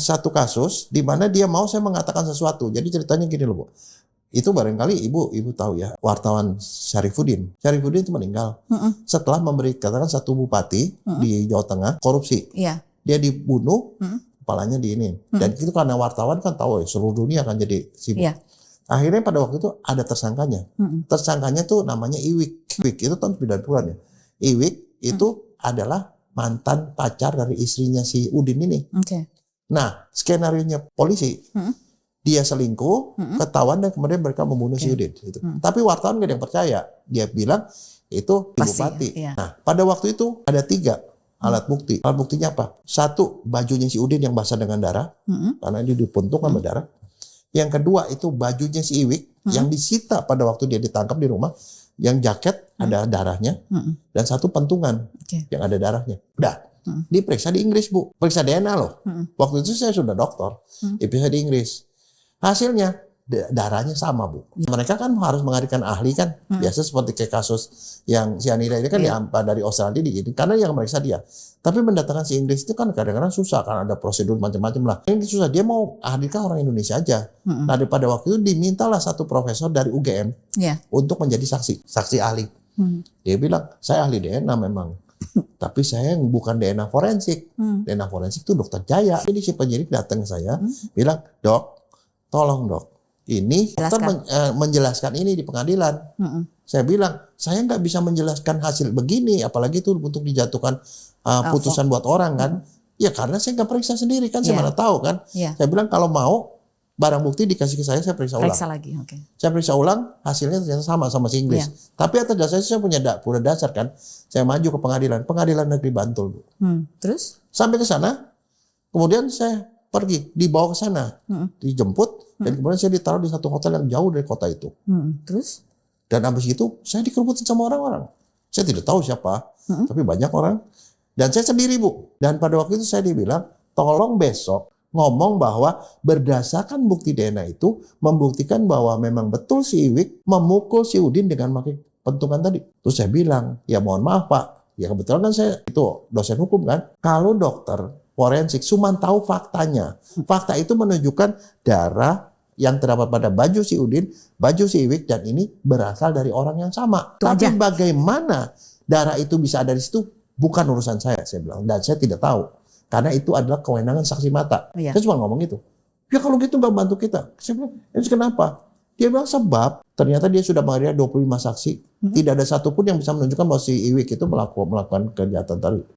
satu kasus di mana dia mau saya mengatakan sesuatu. Jadi ceritanya gini loh, Bu. Itu barangkali ibu tahu ya, wartawan Syarifuddin. Syarifuddin itu meninggal setelah memberi katakan satu bupati di Jawa Tengah korupsi. Iya. Dia dibunuh, kepalanya diinin. Dan itu karena wartawan kan tahu ya, seluruh dunia akan jadi sibuk. Iya. Akhirnya pada waktu itu ada tersangkanya. Tersangkanya tuh namanya Iwik. Iwik itu tahun 90-an ya. Iwik itu adalah mantan pacar dari istrinya si Udin ini. Oke. Nah, skenarionya polisi, dia selingkuh, ketahuan dan kemudian mereka membunuh si Udin. Gitu. Tapi wartawan gak ada yang percaya. Dia bilang itu Pasti, bupati. iya. Nah, pada waktu itu ada 3 alat bukti. Alat buktinya apa? 1, bajunya si Udin yang basah dengan darah, karena dia dipuntung sama darah. Yang kedua itu bajunya si Iwik yang disita pada waktu dia ditangkap di rumah, yang jaket ada darahnya, dan 1 pentungan yang ada darahnya. Udah. Diperiksa di Inggris, Bu. Periksa DNA loh. Waktu itu saya sudah doktor. Diperiksa di Inggris. Hasilnya darahnya sama, Bu. Mereka kan harus menghadirkan ahli kan. Biasa seperti kayak kasus yang cyanida ini kan dari Australia digini karena yang meriksa dia. Tapi mendatangkan si Inggris itu kan kadang-kadang susah karena ada prosedur macam-macam lah. Yang susah dia mau hadirkan orang Indonesia aja. Nah, pada waktu itu dimintalah 1 profesor dari UGM untuk menjadi saksi ahli. Dia bilang, "Saya ahli DNA memang. Tapi saya bukan DNA forensik. DNA forensik itu Dokter Jaya." Jadi si penyidik datang ke saya, bilang, "Dok, tolong dok, ini dokter menjelaskan ini di pengadilan." Saya bilang, "Saya nggak bisa menjelaskan hasil begini, apalagi itu untuk dijatuhkan putusan buat orang kan." Ya karena saya nggak periksa sendiri kan, saya mana tahu kan. Saya bilang kalau mau barang bukti dikasih ke saya periksa ulang. Periksa lagi, oke. Saya periksa ulang, hasilnya ternyata sama si Inggris. Tapi atas dasar saya punya dasar kan. Saya maju ke pengadilan negeri Bantul. Terus? Sampai ke sana, kemudian saya pergi, dibawa ke sana, dijemput, dan kemudian saya ditaruh di satu hotel yang jauh dari kota itu. Terus? Dan habis itu saya dikerubutin sama orang-orang. Saya tidak tahu siapa, tapi banyak orang. Dan saya sendiri, Bu. Dan pada waktu itu saya dibilang, tolong besok ngomong bahwa berdasarkan bukti DNA itu membuktikan bahwa memang betul si Iwik memukul si Udin dengan pakai pentungan tadi. Terus saya bilang, ya mohon maaf Pak, ya kebetulan kan saya itu dosen hukum kan. Kalau dokter forensik cuma tahu faktanya. Fakta itu menunjukkan darah yang terdapat pada baju si Udin, baju si Iwik, dan ini berasal dari orang yang sama. Tapi bagaimana darah itu bisa ada di situ bukan urusan saya bilang. Dan saya tidak tahu. Karena itu adalah kewenangan saksi mata. Saya cuma ngomong gitu. Ya kalau gitu nggak bantu kita. Saya bilang, kenapa? Dia bilang sebab ternyata dia sudah menghadirkan 25 saksi. Tidak ada satupun yang bisa menunjukkan bahwa si Iwik itu melakukan kejahatan tadi.